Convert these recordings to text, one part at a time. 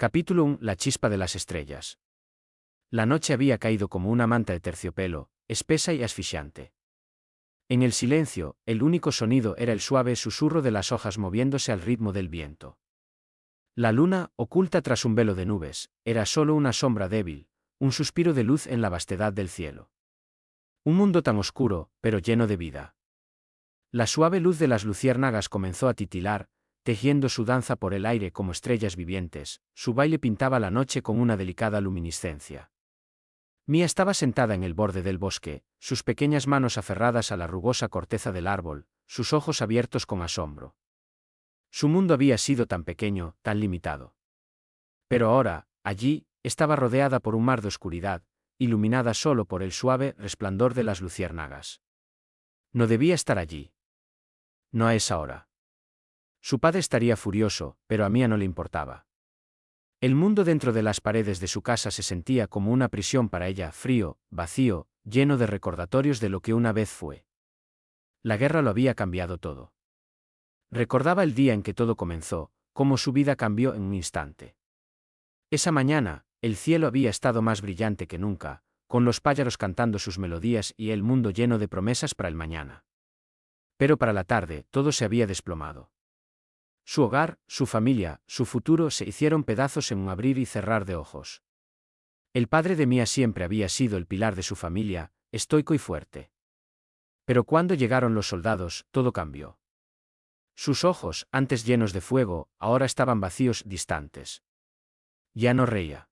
Capítulo 1. La chispa de las estrellas. La noche había caído como una manta de terciopelo, espesa y asfixiante. En el silencio, el único sonido era el suave susurro de las hojas moviéndose al ritmo del viento. La luna, oculta tras un velo de nubes, era solo una sombra débil, un suspiro de luz en la vastedad del cielo. Un mundo tan oscuro, pero lleno de vida. La suave luz de las luciérnagas comenzó a titilar, tejiendo su danza por el aire como estrellas vivientes, su baile pintaba la noche con una delicada luminiscencia. Mía estaba sentada en el borde del bosque, sus pequeñas manos aferradas a la rugosa corteza del árbol, sus ojos abiertos con asombro. Su mundo había sido tan pequeño, tan limitado. Pero ahora, allí, estaba rodeada por un mar de oscuridad, iluminada solo por el suave resplandor de las luciérnagas. No debía estar allí. No a esa hora. Su padre estaría furioso, pero a Mía no le importaba. El mundo dentro de las paredes de su casa se sentía como una prisión para ella, frío, vacío, lleno de recordatorios de lo que una vez fue. La guerra lo había cambiado todo. Recordaba el día en que todo comenzó, cómo su vida cambió en un instante. Esa mañana, el cielo había estado más brillante que nunca, con los pájaros cantando sus melodías y el mundo lleno de promesas para el mañana. Pero para la tarde, todo se había desplomado. Su hogar, su familia, su futuro se hicieron pedazos en un abrir y cerrar de ojos. El padre de Mía siempre había sido el pilar de su familia, estoico y fuerte. Pero cuando llegaron los soldados, todo cambió. Sus ojos, antes llenos de fuego, ahora estaban vacíos, distantes. Ya no reía.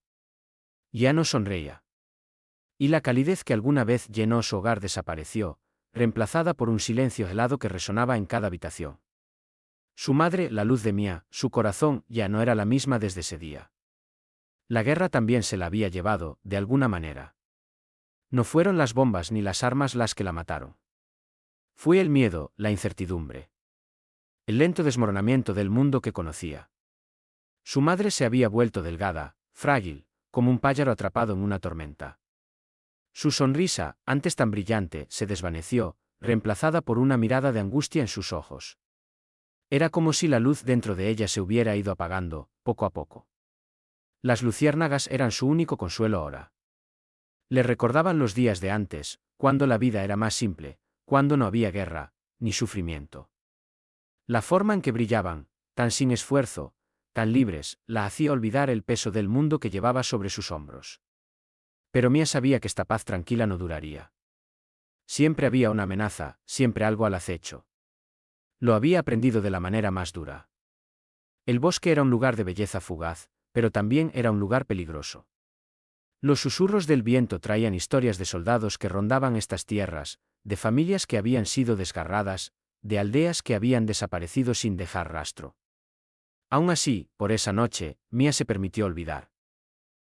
Ya no sonreía. Y la calidez que alguna vez llenó su hogar desapareció, reemplazada por un silencio helado que resonaba en cada habitación. Su madre, la luz de Mía, su corazón, ya no era la misma desde ese día. La guerra también se la había llevado, de alguna manera. No fueron las bombas ni las armas las que la mataron. Fue el miedo, la incertidumbre. El lento desmoronamiento del mundo que conocía. Su madre se había vuelto delgada, frágil, como un pájaro atrapado en una tormenta. Su sonrisa, antes tan brillante, se desvaneció, reemplazada por una mirada de angustia en sus ojos. Era como si la luz dentro de ella se hubiera ido apagando, poco a poco. Las luciérnagas eran su único consuelo ahora. Le recordaban los días de antes, cuando la vida era más simple, cuando no había guerra, ni sufrimiento. La forma en que brillaban, tan sin esfuerzo, tan libres, la hacía olvidar el peso del mundo que llevaba sobre sus hombros. Pero Mía sabía que esta paz tranquila no duraría. Siempre había una amenaza, siempre algo al acecho. Lo había aprendido de la manera más dura. El bosque era un lugar de belleza fugaz, pero también era un lugar peligroso. Los susurros del viento traían historias de soldados que rondaban estas tierras, de familias que habían sido desgarradas, de aldeas que habían desaparecido sin dejar rastro. Aún así, por esa noche, Mía se permitió olvidar.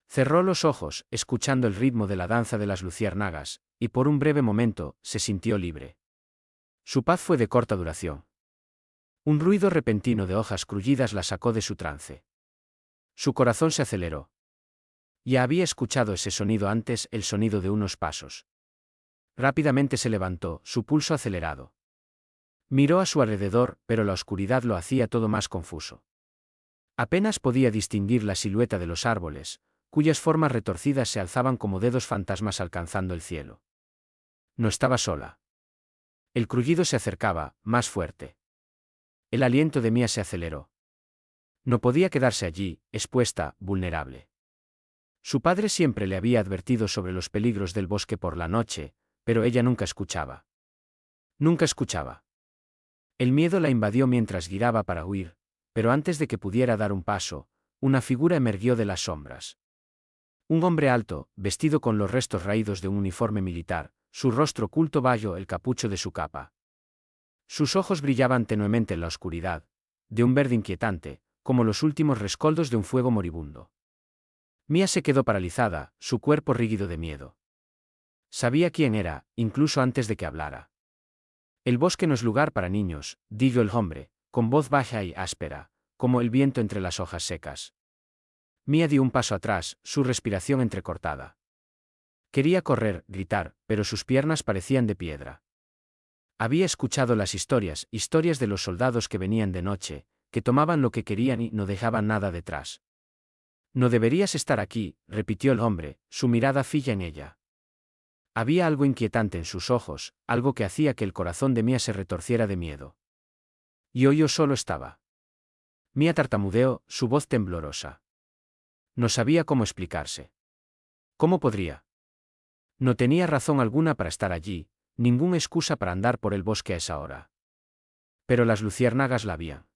Cerró los ojos, escuchando el ritmo de la danza de las luciérnagas, y por un breve momento, se sintió libre. Su paz fue de corta duración. Un ruido repentino de hojas crullidas la sacó de su trance. Su corazón se aceleró. Ya había escuchado ese sonido antes, el sonido de unos pasos. Rápidamente se levantó, su pulso acelerado. Miró a su alrededor, pero la oscuridad lo hacía todo más confuso. Apenas podía distinguir la silueta de los árboles, cuyas formas retorcidas se alzaban como dedos fantasmas alcanzando el cielo. No estaba sola. El crullido se acercaba, más fuerte. El aliento de Mía se aceleró. No podía quedarse allí, expuesta, vulnerable. Su padre siempre le había advertido sobre los peligros del bosque por la noche, pero ella nunca escuchaba. Nunca escuchaba. El miedo la invadió mientras giraba para huir, pero antes de que pudiera dar un paso, una figura emergió de las sombras. Un hombre alto, vestido con los restos raídos de un uniforme militar, su rostro oculto bajo el capucho de su capa. Sus ojos brillaban tenuemente en la oscuridad, de un verde inquietante, como los últimos rescoldos de un fuego moribundo. Mía se quedó paralizada, su cuerpo rígido de miedo. Sabía quién era, incluso antes de que hablara. El bosque no es lugar para niños, dijo el hombre, con voz baja y áspera, como el viento entre las hojas secas. Mía dio un paso atrás, su respiración entrecortada. Quería correr, gritar, pero sus piernas parecían de piedra. Había escuchado las historias de los soldados que venían de noche, que tomaban lo que querían y no dejaban nada detrás. No deberías estar aquí, repitió el hombre, su mirada fija en ella. Había algo inquietante en sus ojos, algo que hacía que el corazón de Mia se retorciera de miedo. Y yo solo estaba. Mia tartamudeó, su voz temblorosa. No sabía cómo explicarse. ¿Cómo podría? No tenía razón alguna para estar allí, ninguna excusa para andar por el bosque a esa hora. Pero las luciérnagas la habían.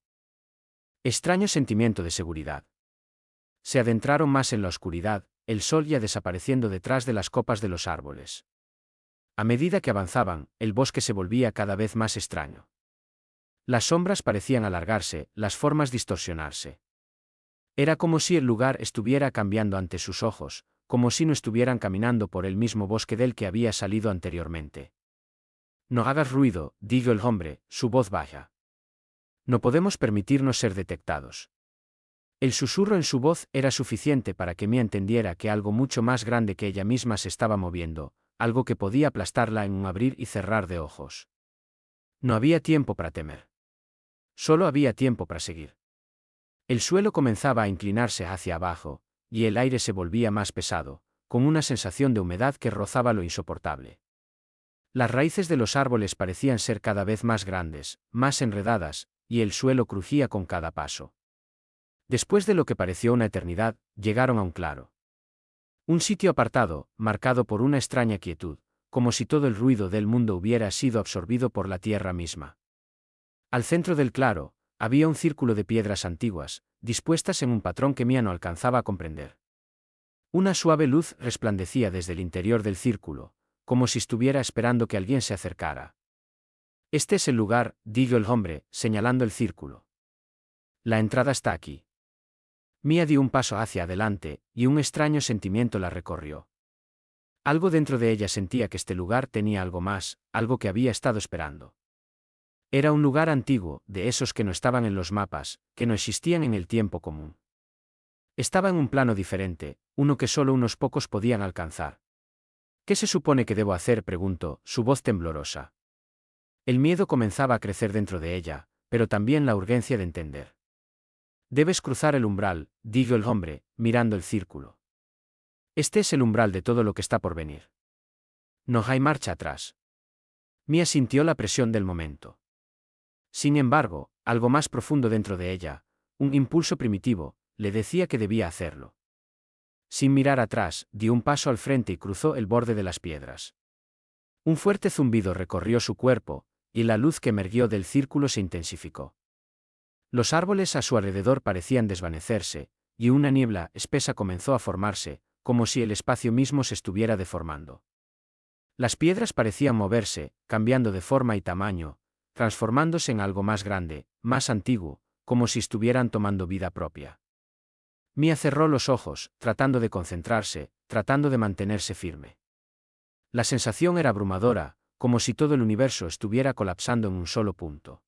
Extraño sentimiento de seguridad. Se adentraron más en la oscuridad, el sol ya desapareciendo detrás de las copas de los árboles. A medida que avanzaban, el bosque se volvía cada vez más extraño. Las sombras parecían alargarse, las formas distorsionarse. Era como si el lugar estuviera cambiando ante sus ojos, como si no estuvieran caminando por el mismo bosque del que había salido anteriormente. No hagas ruido, dijo el hombre, su voz baja. No podemos permitirnos ser detectados. El susurro en su voz era suficiente para que Mia entendiera que algo mucho más grande que ella misma se estaba moviendo, algo que podía aplastarla en un abrir y cerrar de ojos. No había tiempo para temer. Solo había tiempo para seguir. El suelo comenzaba a inclinarse hacia abajo, y el aire se volvía más pesado, con una sensación de humedad que rozaba lo insoportable. Las raíces de los árboles parecían ser cada vez más grandes, más enredadas, y el suelo crujía con cada paso. Después de lo que pareció una eternidad, llegaron a un claro. Un sitio apartado, marcado por una extraña quietud, como si todo el ruido del mundo hubiera sido absorbido por la tierra misma. Al centro del claro, había un círculo de piedras antiguas, dispuestas en un patrón que Mia no alcanzaba a comprender. Una suave luz resplandecía desde el interior del círculo, como si estuviera esperando que alguien se acercara. Este es el lugar, dijo el hombre, señalando el círculo. La entrada está aquí. Mia dio un paso hacia adelante, y un extraño sentimiento la recorrió. Algo dentro de ella sentía que este lugar tenía algo más, algo que había estado esperando. Era un lugar antiguo, de esos que no estaban en los mapas, que no existían en el tiempo común. Estaba en un plano diferente, uno que solo unos pocos podían alcanzar. ¿Qué se supone que debo hacer?, preguntó, su voz temblorosa. El miedo comenzaba a crecer dentro de ella, pero también la urgencia de entender. Debes cruzar el umbral, dijo el hombre, mirando el círculo. Este es el umbral de todo lo que está por venir. No hay marcha atrás. Mia sintió la presión del momento. Sin embargo, algo más profundo dentro de ella, un impulso primitivo, le decía que debía hacerlo. Sin mirar atrás, dio un paso al frente y cruzó el borde de las piedras. Un fuerte zumbido recorrió su cuerpo, y la luz que emergió del círculo se intensificó. Los árboles a su alrededor parecían desvanecerse, y una niebla espesa comenzó a formarse, como si el espacio mismo se estuviera deformando. Las piedras parecían moverse, cambiando de forma y tamaño, transformándose en algo más grande, más antiguo, como si estuvieran tomando vida propia. Mia cerró los ojos, tratando de concentrarse, tratando de mantenerse firme. La sensación era abrumadora, como si todo el universo estuviera colapsando en un solo punto.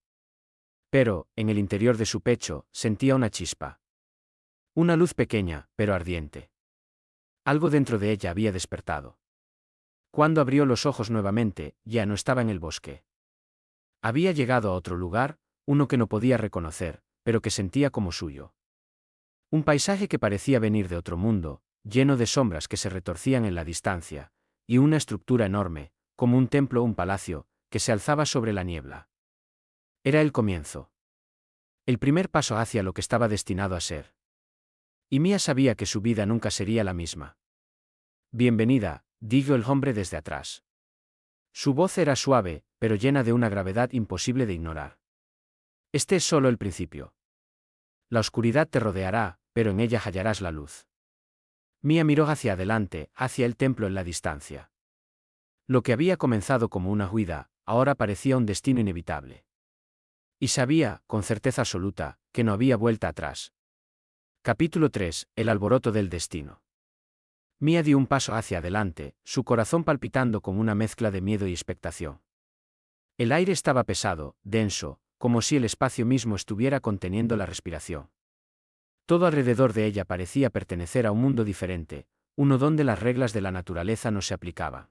Pero, en el interior de su pecho, sentía una chispa. Una luz pequeña, pero ardiente. Algo dentro de ella había despertado. Cuando abrió los ojos nuevamente, ya no estaba en el bosque. Había llegado a otro lugar, uno que no podía reconocer, pero que sentía como suyo. Un paisaje que parecía venir de otro mundo, lleno de sombras que se retorcían en la distancia, y una estructura enorme, como un templo o un palacio, que se alzaba sobre la niebla. Era el comienzo. El primer paso hacia lo que estaba destinado a ser. Y Mia sabía que su vida nunca sería la misma. Bienvenida, dijo el hombre desde atrás. Su voz era suave, pero llena de una gravedad imposible de ignorar. Este es solo el principio. La oscuridad te rodeará, pero en ella hallarás la luz. Mia miró hacia adelante, hacia el templo en la distancia. Lo que había comenzado como una huida, ahora parecía un destino inevitable. Y sabía, con certeza absoluta, que no había vuelta atrás. Capítulo 3. El alboroto del destino. Mia dio un paso hacia adelante, su corazón palpitando con una mezcla de miedo y expectación. El aire estaba pesado, denso, como si el espacio mismo estuviera conteniendo la respiración. Todo alrededor de ella parecía pertenecer a un mundo diferente, uno donde las reglas de la naturaleza no se aplicaban.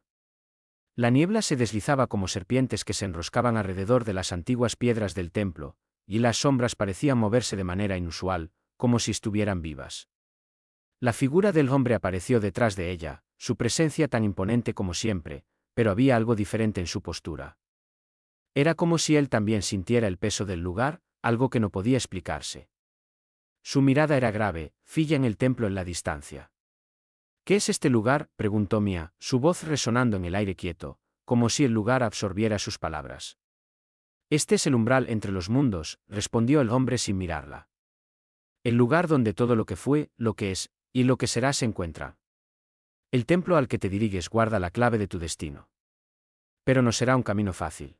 La niebla se deslizaba como serpientes que se enroscaban alrededor de las antiguas piedras del templo, y las sombras parecían moverse de manera inusual, como si estuvieran vivas. La figura del hombre apareció detrás de ella, su presencia tan imponente como siempre, pero había algo diferente en su postura. Era como si él también sintiera el peso del lugar, algo que no podía explicarse. Su mirada era grave, fija en el templo en la distancia. ¿Qué es este lugar?, preguntó Mia, su voz resonando en el aire quieto, como si el lugar absorbiera sus palabras. Este es el umbral entre los mundos, respondió el hombre sin mirarla. El lugar donde todo lo que fue, lo que es, y lo que será se encuentra. El templo al que te diriges guarda la clave de tu destino. Pero no será un camino fácil.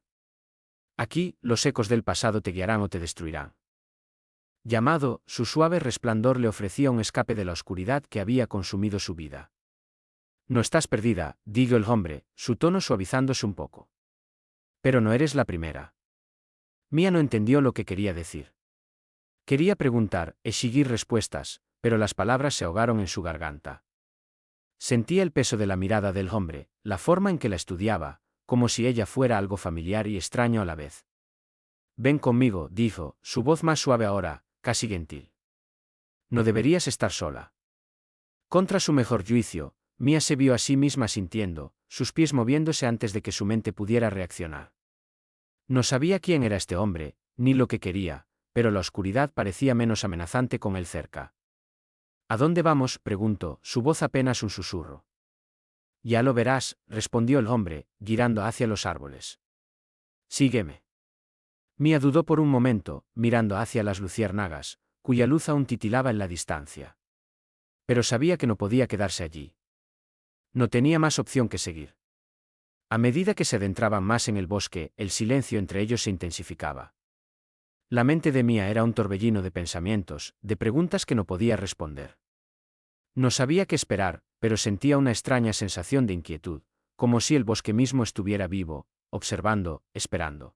Aquí, los ecos del pasado te guiarán o te destruirán. Llamado, su suave resplandor le ofrecía un escape de la oscuridad que había consumido su vida. No estás perdida, dijo el hombre, su tono suavizándose un poco. Pero no eres la primera. Mia no entendió lo que quería decir. Quería preguntar, exigir respuestas, pero las palabras se ahogaron en su garganta. Sentía el peso de la mirada del hombre, la forma en que la estudiaba, como si ella fuera algo familiar y extraño a la vez. Ven conmigo, dijo, su voz más suave ahora, casi gentil. No deberías estar sola. Contra su mejor juicio, Mia se vio a sí misma sintiendo, sus pies moviéndose antes de que su mente pudiera reaccionar. No sabía quién era este hombre, ni lo que quería, pero la oscuridad parecía menos amenazante con él cerca. ¿A dónde vamos?, preguntó, su voz apenas un susurro. Ya lo verás, respondió el hombre, girando hacia los árboles. Sígueme. Mia dudó por un momento, mirando hacia las luciérnagas, cuya luz aún titilaba en la distancia. Pero sabía que no podía quedarse allí. No tenía más opción que seguir. A medida que se adentraban más en el bosque, el silencio entre ellos se intensificaba. La mente de Mia era un torbellino de pensamientos, de preguntas que no podía responder. No sabía qué esperar, pero sentía una extraña sensación de inquietud, como si el bosque mismo estuviera vivo, observando, esperando.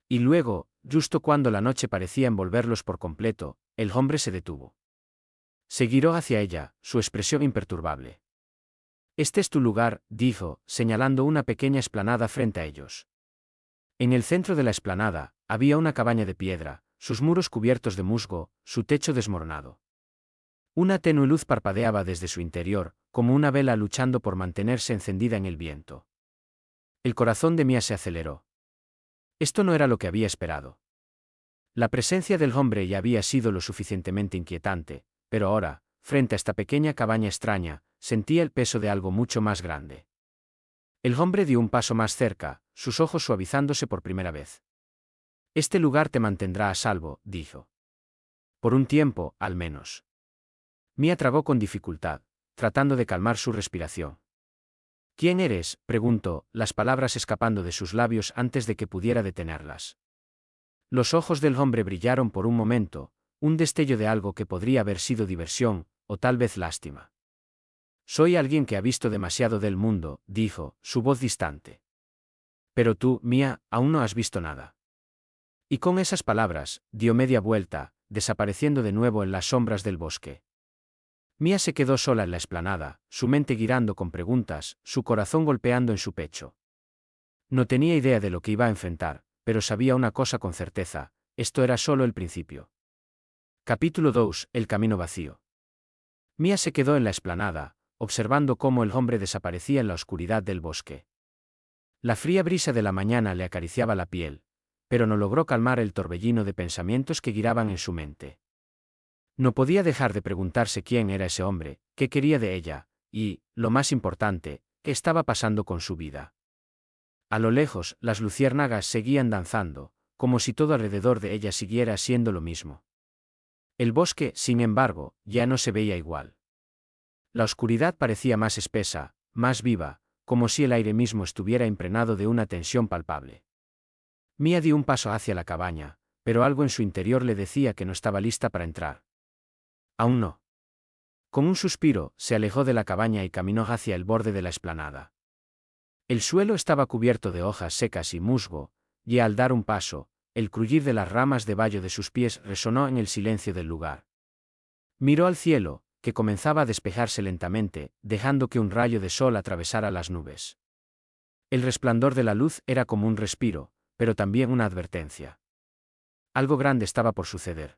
Y luego, justo cuando la noche parecía envolverlos por completo, el hombre se detuvo. Se giró hacia ella, su expresión imperturbable. Este es tu lugar, dijo, señalando una pequeña explanada frente a ellos. En el centro de la explanada, había una cabaña de piedra, sus muros cubiertos de musgo, su techo desmoronado. Una tenue luz parpadeaba desde su interior, como una vela luchando por mantenerse encendida en el viento. El corazón de Mia se aceleró. Esto no era lo que había esperado. La presencia del hombre ya había sido lo suficientemente inquietante, pero ahora, frente a esta pequeña cabaña extraña, sentía el peso de algo mucho más grande. El hombre dio un paso más cerca, sus ojos suavizándose por primera vez. Este lugar te mantendrá a salvo, dijo. Por un tiempo, al menos. Mia tragó con dificultad, tratando de calmar su respiración. ¿Quién eres?, preguntó, las palabras escapando de sus labios antes de que pudiera detenerlas. Los ojos del hombre brillaron por un momento, un destello de algo que podría haber sido diversión, o tal vez lástima. Soy alguien que ha visto demasiado del mundo, dijo, su voz distante. Pero tú, Mia, aún no has visto nada. Y con esas palabras, dio media vuelta, desapareciendo de nuevo en las sombras del bosque. Mia se quedó sola en la explanada, su mente girando con preguntas, su corazón golpeando en su pecho. No tenía idea de lo que iba a enfrentar, pero sabía una cosa con certeza, esto era solo el principio. Capítulo 2, el camino vacío. Mia se quedó en la explanada, observando cómo el hombre desaparecía en la oscuridad del bosque. La fría brisa de la mañana le acariciaba la piel, pero no logró calmar el torbellino de pensamientos que giraban en su mente. No podía dejar de preguntarse quién era ese hombre, qué quería de ella, y, lo más importante, qué estaba pasando con su vida. A lo lejos, las luciérnagas seguían danzando, como si todo alrededor de ella siguiera siendo lo mismo. El bosque, sin embargo, ya no se veía igual. La oscuridad parecía más espesa, más viva, como si el aire mismo estuviera impregnado de una tensión palpable. Mia dio un paso hacia la cabaña, pero algo en su interior le decía que no estaba lista para entrar. Aún no. Con un suspiro, se alejó de la cabaña y caminó hacia el borde de la explanada. El suelo estaba cubierto de hojas secas y musgo, y al dar un paso, el crujir de las ramas de bayo de sus pies resonó en el silencio del lugar. Miró al cielo, que comenzaba a despejarse lentamente, dejando que un rayo de sol atravesara las nubes. El resplandor de la luz era como un respiro, pero también una advertencia. Algo grande estaba por suceder.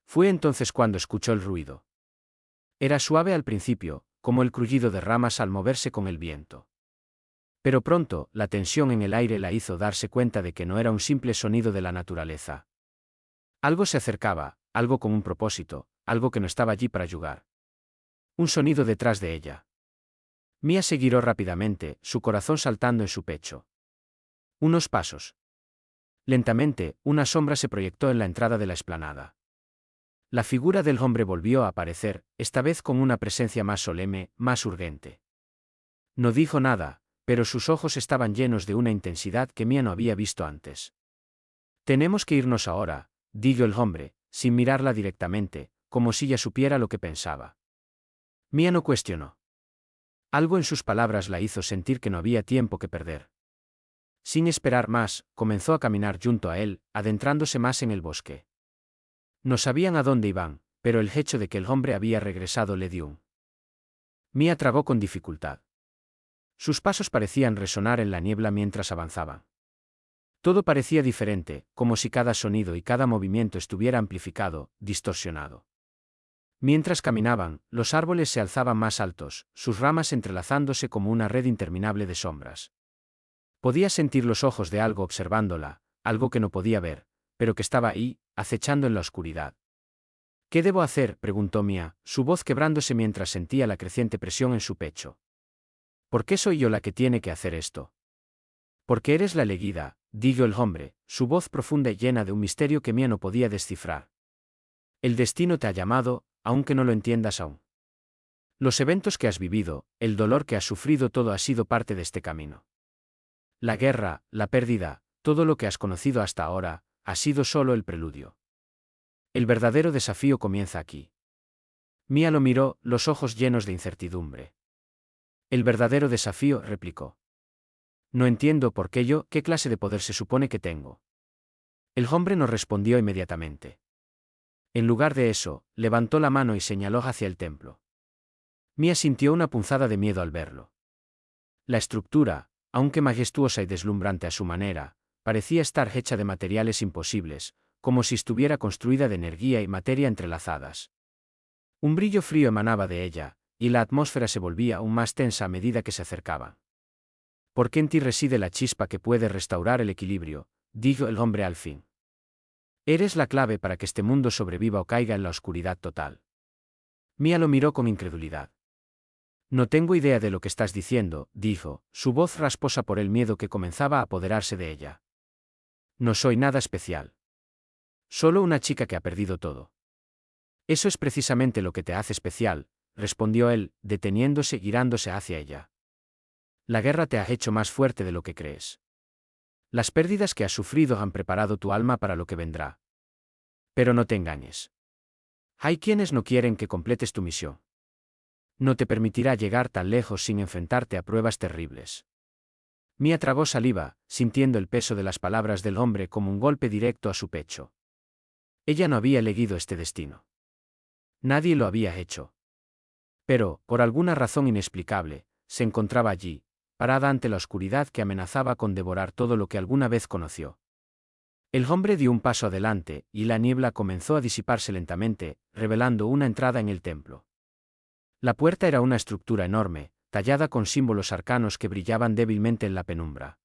Fue entonces cuando escuchó el ruido. Era suave al principio, como el crullido de ramas al moverse con el viento. Pero pronto, la tensión en el aire la hizo darse cuenta de que no era un simple sonido de la naturaleza. Algo se acercaba, algo con un propósito, algo que no estaba allí para jugar. Un sonido detrás de ella. Mia se giró rápidamente, su corazón saltando en su pecho. Unos pasos. Lentamente, una sombra se proyectó en la entrada de la explanada. La figura del hombre volvió a aparecer, esta vez con una presencia más solemne, más urgente. No dijo nada, pero sus ojos estaban llenos de una intensidad que Mia no había visto antes. Tenemos que irnos ahora, dijo el hombre, sin mirarla directamente, como si ya supiera lo que pensaba. Mia no cuestionó. Algo en sus palabras la hizo sentir que no había tiempo que perder. Sin esperar más, comenzó a caminar junto a él, adentrándose más en el bosque. No sabían a dónde iban, pero el hecho de que el hombre había regresado le dio un. Mia tragó con dificultad. Sus pasos parecían resonar en la niebla mientras avanzaban. Todo parecía diferente, como si cada sonido y cada movimiento estuviera amplificado, distorsionado. Mientras caminaban, los árboles se alzaban más altos, sus ramas entrelazándose como una red interminable de sombras. Podía sentir los ojos de algo observándola, algo que no podía ver, pero que estaba ahí, acechando en la oscuridad. ¿Qué debo hacer?, preguntó Mia, su voz quebrándose mientras sentía la creciente presión en su pecho. ¿Por qué soy yo la que tiene que hacer esto? Porque eres la elegida, dijo el hombre, su voz profunda y llena de un misterio que Mia no podía descifrar. El destino te ha llamado, aunque no lo entiendas aún. Los eventos que has vivido, el dolor que has sufrido, todo ha sido parte de este camino. La guerra, la pérdida, todo lo que has conocido hasta ahora, ha sido solo el preludio. El verdadero desafío comienza aquí. Mia lo miró, los ojos llenos de incertidumbre. El verdadero desafío, replicó. No entiendo por qué yo, qué clase de poder se supone que tengo. El hombre no respondió inmediatamente. En lugar de eso, levantó la mano y señaló hacia el templo. Mia sintió una punzada de miedo al verlo. La estructura, aunque majestuosa y deslumbrante a su manera, parecía estar hecha de materiales imposibles, como si estuviera construida de energía y materia entrelazadas. Un brillo frío emanaba de ella, y la atmósfera se volvía aún más tensa a medida que se acercaba. «¿Por qué en ti reside la chispa que puede restaurar el equilibrio?», dijo el hombre al fin. «Eres la clave para que este mundo sobreviva o caiga en la oscuridad total». Mia lo miró con incredulidad. «No tengo idea de lo que estás diciendo», dijo, su voz rasposa por el miedo que comenzaba a apoderarse de ella. «No soy nada especial. Solo una chica que ha perdido todo». «Eso es precisamente lo que te hace especial», respondió él, deteniéndose y girándose hacia ella. «La guerra te ha hecho más fuerte de lo que crees. Las pérdidas que has sufrido han preparado tu alma para lo que vendrá. Pero no te engañes. Hay quienes no quieren que completes tu misión. No te permitirá llegar tan lejos sin enfrentarte a pruebas terribles». Mia tragó saliva, sintiendo el peso de las palabras del hombre como un golpe directo a su pecho. Ella no había elegido este destino. Nadie lo había hecho. Pero, por alguna razón inexplicable, se encontraba allí, parada ante la oscuridad que amenazaba con devorar todo lo que alguna vez conoció. El hombre dio un paso adelante, y la niebla comenzó a disiparse lentamente, revelando una entrada en el templo. La puerta era una estructura enorme, tallada con símbolos arcanos que brillaban débilmente en la penumbra.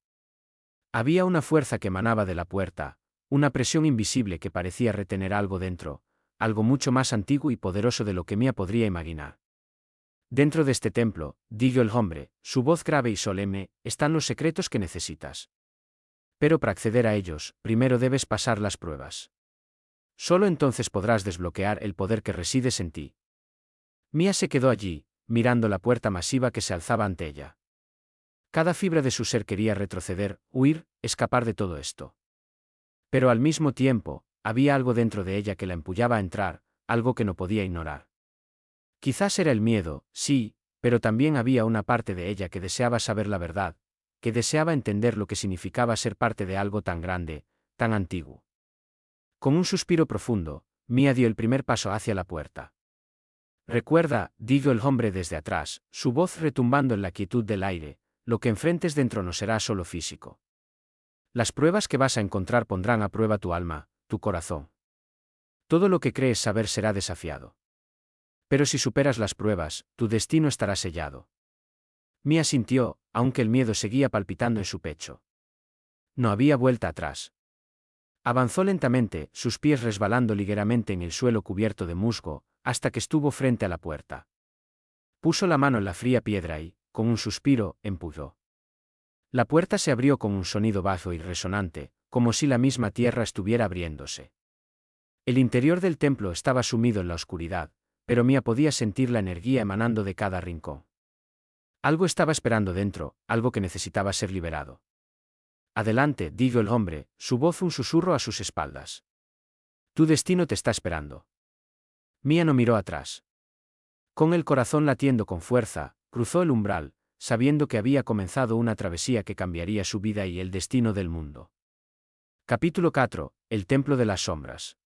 Había una fuerza que emanaba de la puerta, una presión invisible que parecía retener algo dentro, algo mucho más antiguo y poderoso de lo que Mia podría imaginar. «Dentro de este templo», dijo el hombre, su voz grave y solemne, «están los secretos que necesitas. Pero para acceder a ellos, primero debes pasar las pruebas. Solo entonces podrás desbloquear el poder que resides en ti». Mia se quedó allí, mirando la puerta masiva que se alzaba ante ella. Cada fibra de su ser quería retroceder, huir, escapar de todo esto. Pero al mismo tiempo, había algo dentro de ella que la empullaba a entrar, algo que no podía ignorar. Quizás era el miedo, sí, pero también había una parte de ella que deseaba saber la verdad, que deseaba entender lo que significaba ser parte de algo tan grande, tan antiguo. Con un suspiro profundo, Mia dio el primer paso hacia la puerta. «Recuerda», dijo el hombre desde atrás, su voz retumbando en la quietud del aire, «lo que enfrentes dentro no será solo físico. Las pruebas que vas a encontrar pondrán a prueba tu alma, tu corazón. Todo lo que crees saber será desafiado. Pero si superas las pruebas, tu destino estará sellado. Mia sintió, aunque el miedo seguía palpitando en su pecho. No había vuelta atrás. Avanzó lentamente, sus pies resbalando ligeramente en el suelo cubierto de musgo, hasta que estuvo frente a la puerta. Puso la mano en la fría piedra y, con un suspiro, empujó. La puerta se abrió con un sonido bajo y resonante, como si la misma tierra estuviera abriéndose. El interior del templo estaba sumido en la oscuridad, pero Mia podía sentir la energía emanando de cada rincón. Algo estaba esperando dentro, algo que necesitaba ser liberado. Adelante, dijo el hombre, su voz un susurro a sus espaldas. Tu destino te está esperando. Mia no miró atrás. Con el corazón latiendo con fuerza, cruzó el umbral, sabiendo que había comenzado una travesía que cambiaría su vida y el destino del mundo. Capítulo 4. El Templo de las Sombras.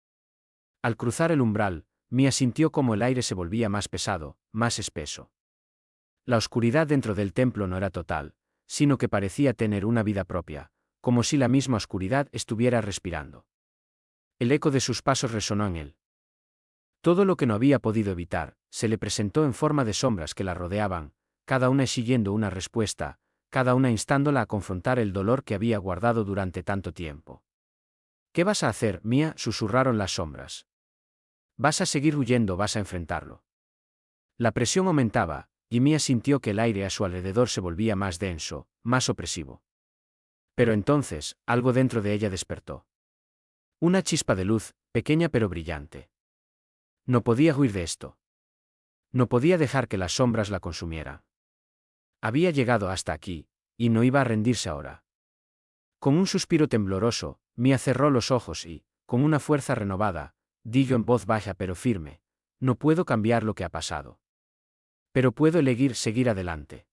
Al cruzar el umbral, Mia sintió como el aire se volvía más pesado, más espeso. La oscuridad dentro del templo no era total, sino que parecía tener una vida propia, como si la misma oscuridad estuviera respirando. El eco de sus pasos resonó en él. Todo lo que no había podido evitar, se le presentó en forma de sombras que la rodeaban, cada una siguiendo una respuesta, cada una instándola a confrontar el dolor que había guardado durante tanto tiempo. ¿Qué vas a hacer, Mia?, susurraron las sombras. Vas a seguir huyendo, vas a enfrentarlo. La presión aumentaba, y Mia sintió que el aire a su alrededor se volvía más denso, más opresivo. Pero entonces, algo dentro de ella despertó. Una chispa de luz, pequeña pero brillante. No podía huir de esto. No podía dejar que las sombras la consumieran. Había llegado hasta aquí, y no iba a rendirse ahora. Con un suspiro tembloroso, Mia cerró los ojos y, con una fuerza renovada, dijo en voz baja pero firme: no puedo cambiar lo que ha pasado. Pero puedo elegir seguir adelante.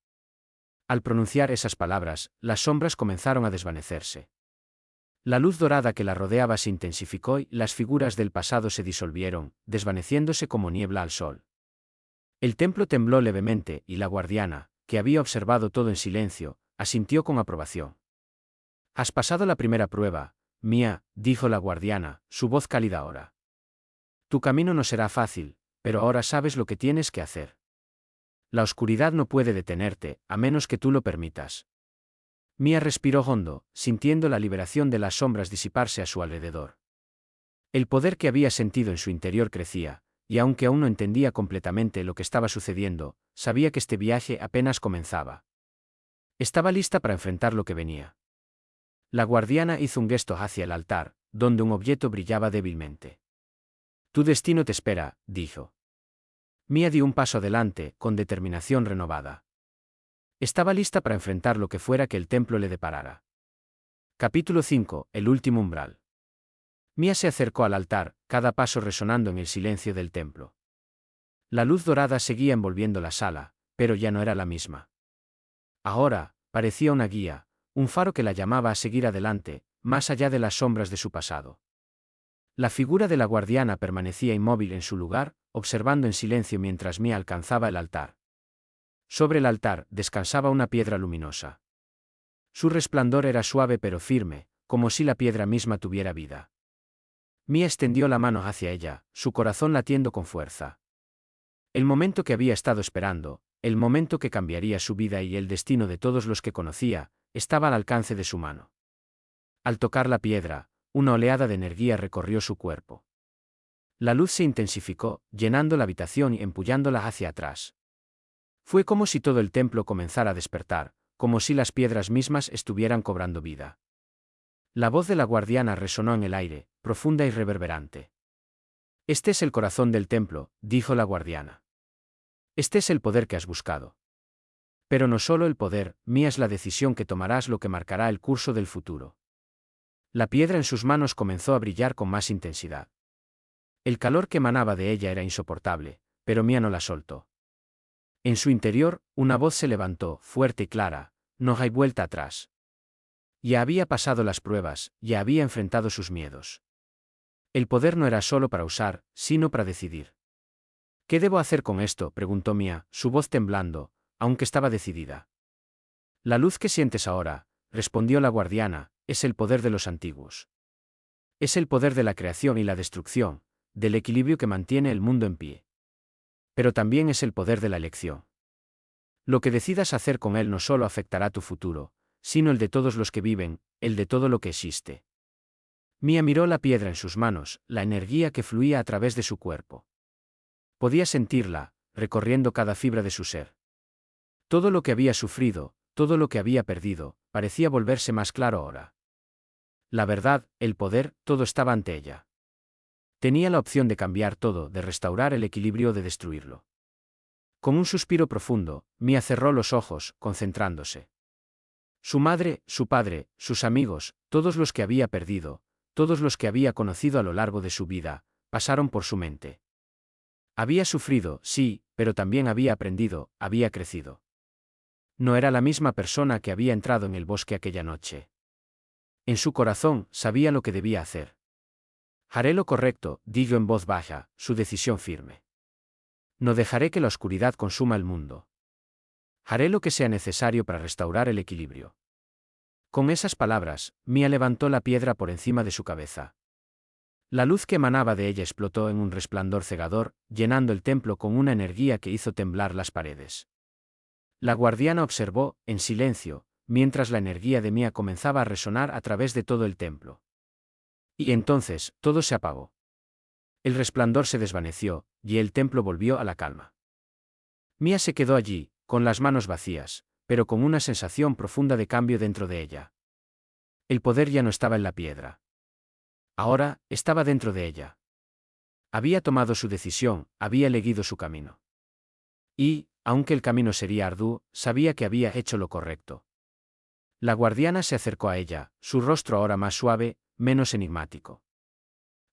Al pronunciar esas palabras, las sombras comenzaron a desvanecerse. La luz dorada que la rodeaba se intensificó y las figuras del pasado se disolvieron, desvaneciéndose como niebla al sol. El templo tembló levemente y la guardiana, que había observado todo en silencio, asintió con aprobación. Has pasado la primera prueba, Mia, dijo la guardiana, su voz cálida ahora. Tu camino no será fácil, pero ahora sabes lo que tienes que hacer. La oscuridad no puede detenerte, a menos que tú lo permitas. Mia respiró hondo, sintiendo la liberación de las sombras disiparse a su alrededor. El poder que había sentido en su interior crecía, y aunque aún no entendía completamente lo que estaba sucediendo, sabía que este viaje apenas comenzaba. Estaba lista para enfrentar lo que venía. La guardiana hizo un gesto hacia el altar, donde un objeto brillaba débilmente. Tu destino te espera, dijo. Mia dio un paso adelante, con determinación renovada. Estaba lista para enfrentar lo que fuera que el templo le deparara. Capítulo 5. El último umbral. Mia se acercó al altar, cada paso resonando en el silencio del templo. La luz dorada seguía envolviendo la sala, pero ya no era la misma. Ahora, parecía una guía, un faro que la llamaba a seguir adelante, más allá de las sombras de su pasado. La figura de la guardiana permanecía inmóvil en su lugar, observando en silencio mientras Mia alcanzaba el altar. Sobre el altar descansaba una piedra luminosa. Su resplandor era suave pero firme, como si la piedra misma tuviera vida. Mia extendió la mano hacia ella, su corazón latiendo con fuerza. El momento que había estado esperando, el momento que cambiaría su vida y el destino de todos los que conocía, estaba al alcance de su mano. Al tocar la piedra, una oleada de energía recorrió su cuerpo. La luz se intensificó, llenando la habitación y empullándola hacia atrás. Fue como si todo el templo comenzara a despertar, como si las piedras mismas estuvieran cobrando vida. La voz de la guardiana resonó en el aire, profunda y reverberante. Este es el corazón del templo, dijo la guardiana. Este es el poder que has buscado. Pero no solo el poder, Mia, es la decisión que tomarás lo que marcará el curso del futuro. La piedra en sus manos comenzó a brillar con más intensidad. El calor que emanaba de ella era insoportable, pero Mia no la soltó. En su interior, una voz se levantó, fuerte y clara: no hay vuelta atrás. Ya había pasado las pruebas, ya había enfrentado sus miedos. El poder no era solo para usar, sino para decidir. ¿Qué debo hacer con esto?, preguntó Mia, su voz temblando, aunque estaba decidida. La luz que sientes ahora, respondió la guardiana, es el poder de los antiguos. Es el poder de la creación y la destrucción, del equilibrio que mantiene el mundo en pie. Pero también es el poder de la elección. Lo que decidas hacer con él no solo afectará tu futuro, sino el de todos los que viven, el de todo lo que existe. Mia miró la piedra en sus manos, la energía que fluía a través de su cuerpo. Podía sentirla, recorriendo cada fibra de su ser. Todo lo que había sufrido, todo lo que había perdido, parecía volverse más claro ahora. La verdad, el poder, todo estaba ante ella. Tenía la opción de cambiar todo, de restaurar el equilibrio o de destruirlo. Con un suspiro profundo, Mia cerró los ojos, concentrándose. Su madre, su padre, sus amigos, todos los que había perdido, todos los que había conocido a lo largo de su vida, pasaron por su mente. Había sufrido, sí, pero también había aprendido, había crecido. No era la misma persona que había entrado en el bosque aquella noche. En su corazón, sabía lo que debía hacer. Haré lo correcto, dijo en voz baja, su decisión firme. No dejaré que la oscuridad consuma el mundo. Haré lo que sea necesario para restaurar el equilibrio. Con esas palabras, Mia levantó la piedra por encima de su cabeza. La luz que emanaba de ella explotó en un resplandor cegador, llenando el templo con una energía que hizo temblar las paredes. La guardiana observó, en silencio, mientras la energía de Mia comenzaba a resonar a través de todo el templo. Y entonces, todo se apagó. El resplandor se desvaneció, y el templo volvió a la calma. Mia se quedó allí, con las manos vacías, pero con una sensación profunda de cambio dentro de ella. El poder ya no estaba en la piedra. Ahora, estaba dentro de ella. Había tomado su decisión, había elegido su camino. Y, aunque el camino sería arduo, sabía que había hecho lo correcto. La guardiana se acercó a ella, su rostro ahora más suave, menos enigmático.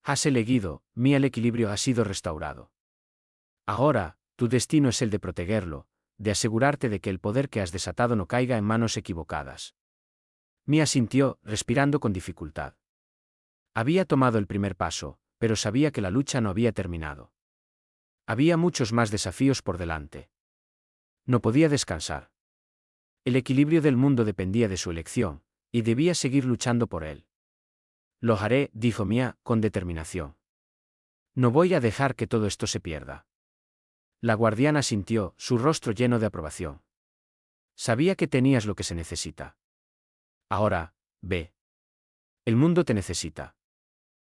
Has elegido, Mia, el equilibrio ha sido restaurado. Ahora, tu destino es el de protegerlo, de asegurarte de que el poder que has desatado no caiga en manos equivocadas. Mia sintió, respirando con dificultad. Había tomado el primer paso, pero sabía que la lucha no había terminado. Había muchos más desafíos por delante. No podía descansar. El equilibrio del mundo dependía de su elección, y debía seguir luchando por él. Lo haré, dijo Mia, con determinación. No voy a dejar que todo esto se pierda. La guardiana sintió, su rostro lleno de aprobación. Sabía que tenías lo que se necesita. Ahora, ve. El mundo te necesita.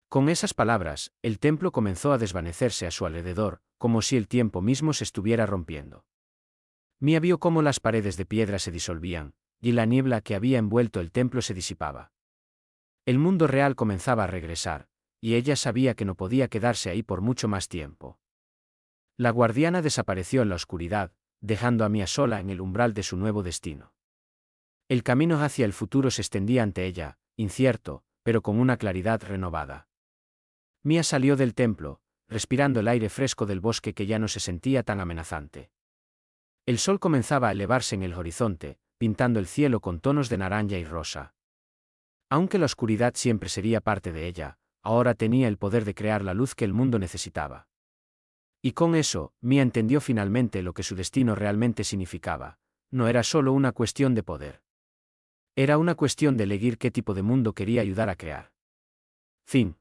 Con esas palabras, el templo comenzó a desvanecerse a su alrededor, como si el tiempo mismo se estuviera rompiendo. Mia vio cómo las paredes de piedra se disolvían, y la niebla que había envuelto el templo se disipaba. El mundo real comenzaba a regresar, y ella sabía que no podía quedarse ahí por mucho más tiempo. La guardiana desapareció en la oscuridad, dejando a Mia sola en el umbral de su nuevo destino. El camino hacia el futuro se extendía ante ella, incierto, pero con una claridad renovada. Mia salió del templo, respirando el aire fresco del bosque que ya no se sentía tan amenazante. El sol comenzaba a elevarse en el horizonte, pintando el cielo con tonos de naranja y rosa. Aunque la oscuridad siempre sería parte de ella, ahora tenía el poder de crear la luz que el mundo necesitaba. Y con eso, Mia entendió finalmente lo que su destino realmente significaba. No era solo una cuestión de poder. Era una cuestión de elegir qué tipo de mundo quería ayudar a crear. Fin.